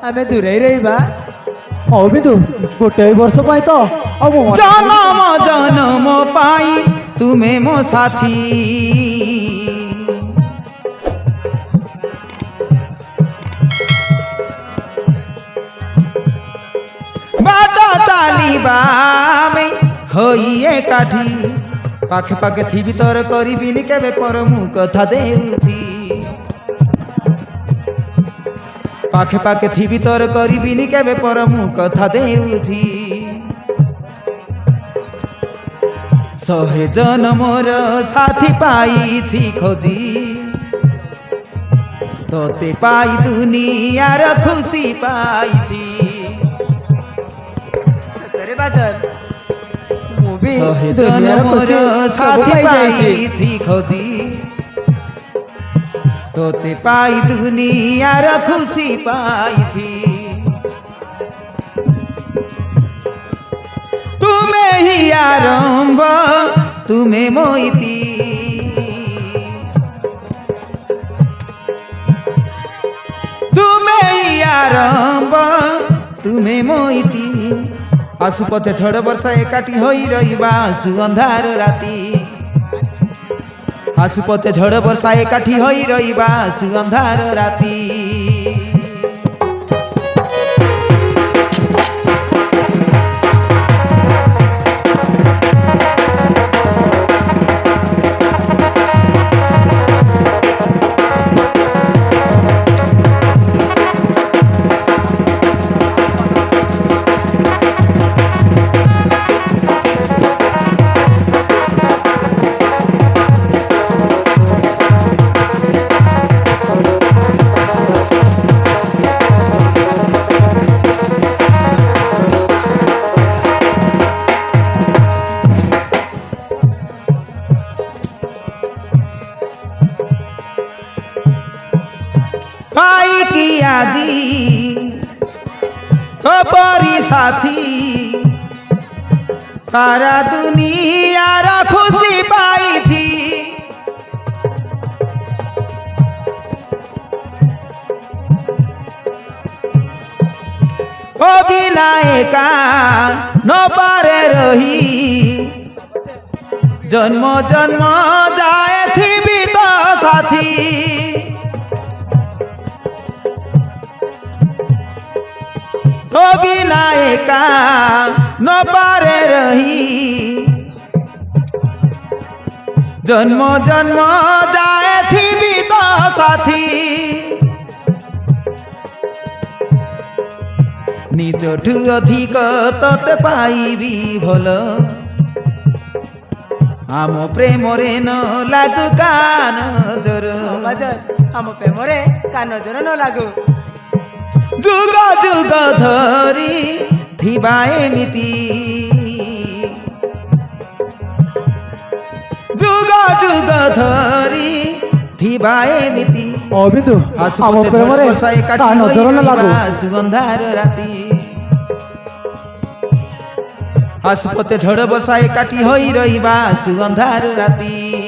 आमे दूरे रहिबा बिंदु गोटे वर्ष पाई तो जन्म जन्म पाई तुमे मो साथी बाट चालिबा होई एकाठी पाखे पाखे थी भीतर करिबिनी केबे पर मु कथा देउछि पाखे पाखे थी भीतर करिबिनी केबे पर मु कथा देउछि शहे जनमर साथी पाइछि खोजी तोते पाई दुनियार खुशी पाइछि सतरे बादल मुभी शहे जनमर साथी पाइछि खोजी तोते पाई दुनियार खुशी पाइछि तुमे ही आरंभ तुमे मोइती तुमे ही आरंभ तुमे मोइती आसुपथे झड़ वर्षा एकाठी होई रहिबा आसु अंधार राती आसुपथे झड़ वर्षा एकाठी होई रहिबा आसु अंधार राती पाई की आजी खबरी साथी सारा दुनिया रा खुशी पाई छी अभिलाएका न पारे रही जन्म जन्म जाए थी भी तो साथी बिलाएका न पारे रही जन्म जन्म जाए थी भी तो साथी निजठू अधिक तते पाइबी भल आम प्रेम रे न लागू कान जोर बादल आम प्रेमरे कान जोर न लागू जुग जुग धरी थिबा एमिति जुग जुग धरी थिबा एमिति बिंदु आसुपथे झड़ वर्षा एकाठी होई रहिबा सुगंधार राती आसुपथे झड़ वर्षा एकाठी होई रहिबा सुगंधार राती